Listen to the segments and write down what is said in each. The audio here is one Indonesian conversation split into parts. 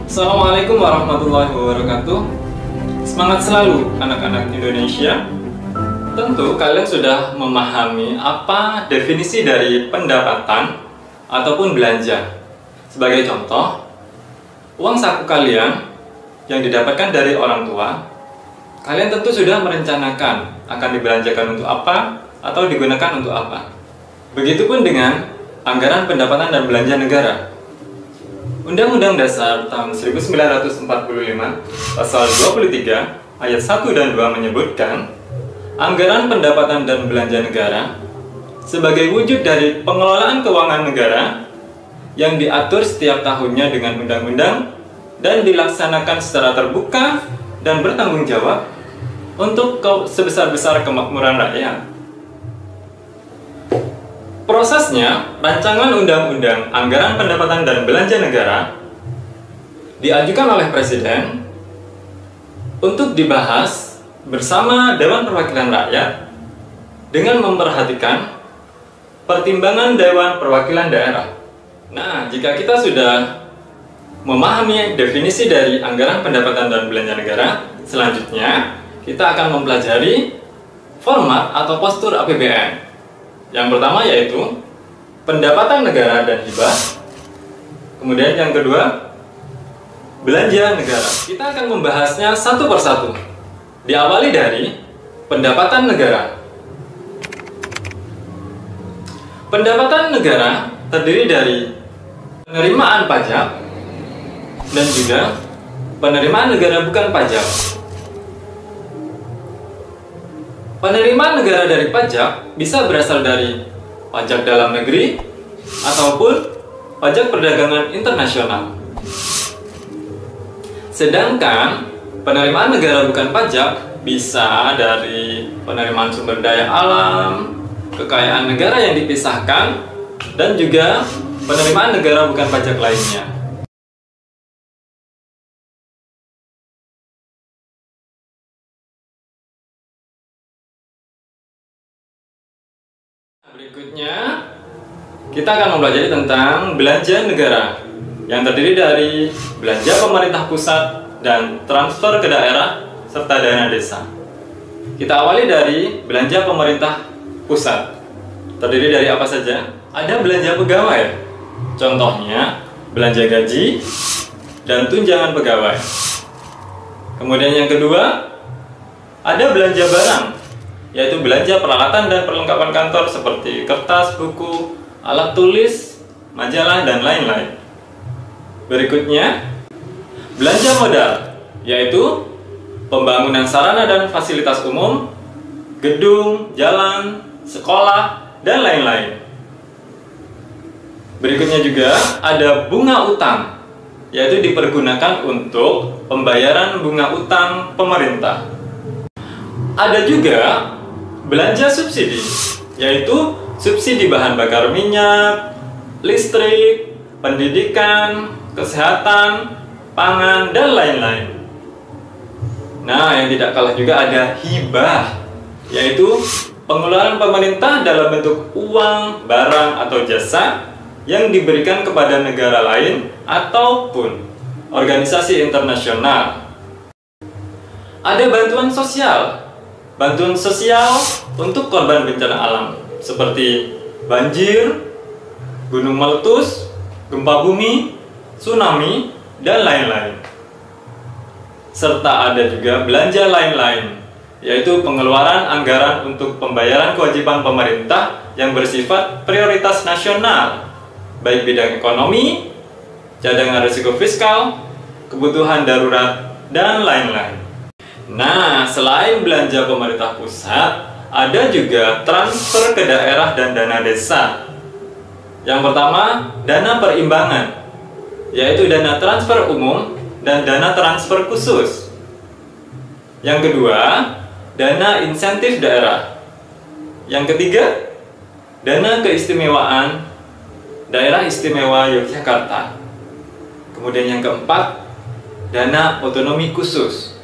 Assalamualaikum warahmatullahi wabarakatuh. Semangat selalu anak-anak Indonesia. Tentu kalian sudah memahami apa definisi dari pendapatan ataupun belanja. Sebagai contoh, uang saku kalian yang didapatkan dari orang tua, kalian tentu sudah merencanakan akan dibelanjakan untuk apa atau digunakan untuk apa. Begitupun dengan anggaran pendapatan dan belanja negara. Undang-Undang Dasar tahun 1945 Pasal 23 ayat 1 dan 2 menyebutkan anggaran pendapatan dan belanja negara sebagai wujud dari pengelolaan keuangan negara yang diatur setiap tahunnya dengan undang-undang dan dilaksanakan secara terbuka dan bertanggung jawab untuk sebesar-besar kemakmuran rakyat. Prosesnya, rancangan undang-undang anggaran pendapatan dan belanja negara diajukan oleh Presiden untuk dibahas bersama Dewan Perwakilan Rakyat dengan memperhatikan pertimbangan Dewan Perwakilan Daerah. Nah, jika kita sudah memahami definisi dari anggaran pendapatan dan belanja negara, selanjutnya kita akan mempelajari format atau postur APBN. Yang pertama yaitu pendapatan negara dan hibah. Kemudian yang kedua, belanja negara. Kita akan membahasnya satu persatu. Diawali dari pendapatan negara. Pendapatan negara terdiri dari penerimaan pajak dan juga penerimaan negara bukan pajak. Penerimaan negara dari pajak bisa berasal dari pajak dalam negeri ataupun pajak perdagangan internasional. Sedangkan penerimaan negara bukan pajak bisa dari penerimaan sumber daya alam, kekayaan negara yang dipisahkan, dan juga penerimaan negara bukan pajak lainnya. Berikutnya, kita akan mempelajari tentang belanja negara yang terdiri dari belanja pemerintah pusat dan transfer ke daerah serta dana desa. Kita awali dari belanja pemerintah pusat. Terdiri dari apa saja? Ada belanja pegawai, contohnya belanja gaji dan tunjangan pegawai. Kemudian yang kedua, ada belanja barang, yaitu belanja peralatan dan perlengkapan kantor seperti kertas, buku, alat tulis, majalah, dan lain-lain. Berikutnya, belanja modal, yaitu pembangunan sarana dan fasilitas umum, gedung, jalan, sekolah, dan lain-lain. Berikutnya juga ada bunga utang, yaitu dipergunakan untuk pembayaran bunga utang pemerintah. Ada juga belanja subsidi, yaitu subsidi bahan bakar minyak, listrik, pendidikan, kesehatan, pangan, dan lain-lain. Nah, yang tidak kalah juga ada hibah, yaitu pengeluaran pemerintah dalam bentuk uang, barang, atau jasa yang diberikan kepada negara lain ataupun organisasi internasional. Ada bantuan sosial. Bantuan sosial untuk korban bencana alam seperti banjir, gunung meletus, gempa bumi, tsunami, dan lain-lain. Serta ada juga belanja lain-lain, yaitu pengeluaran anggaran untuk pembayaran kewajiban pemerintah yang bersifat prioritas nasional, baik bidang ekonomi, cadangan risiko fiskal, kebutuhan darurat, dan lain-lain. Nah, selain belanja pemerintah pusat, ada juga transfer ke daerah dan dana desa. Yang pertama, dana perimbangan, yaitu dana transfer umum dan dana transfer khusus. Yang kedua, dana insentif daerah. Yang ketiga, dana keistimewaan Daerah Istimewa Yogyakarta. Kemudian yang keempat, dana otonomi khusus.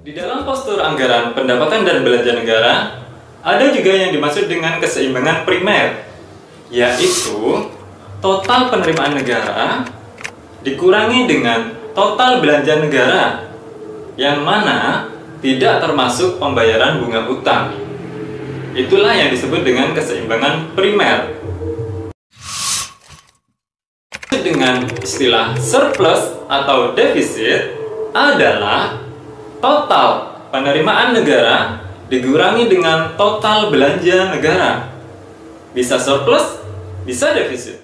Di dalam postur anggaran pendapatan dan belanja negara, ada juga yang dimaksud dengan keseimbangan primer, yaitu total penerimaan negara dikurangi dengan total belanja negara, yang mana tidak termasuk pembayaran bunga utang. Itulah yang disebut dengan keseimbangan primer. Dengan istilah surplus atau defisit adalah total penerimaan negara dikurangi dengan total belanja negara. Bisa surplus, bisa defisit.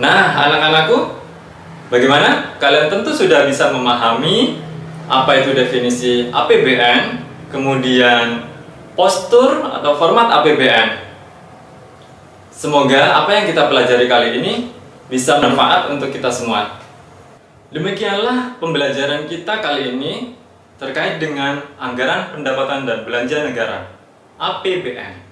Nah, anak-anakku, bagaimana? Kalian tentu sudah bisa memahami apa itu definisi APBN, kemudian postur atau format APBN. Semoga apa yang kita pelajari kali ini bisa bermanfaat untuk kita semua. Demikianlah pembelajaran kita kali ini terkait dengan anggaran pendapatan dan belanja negara, APBN.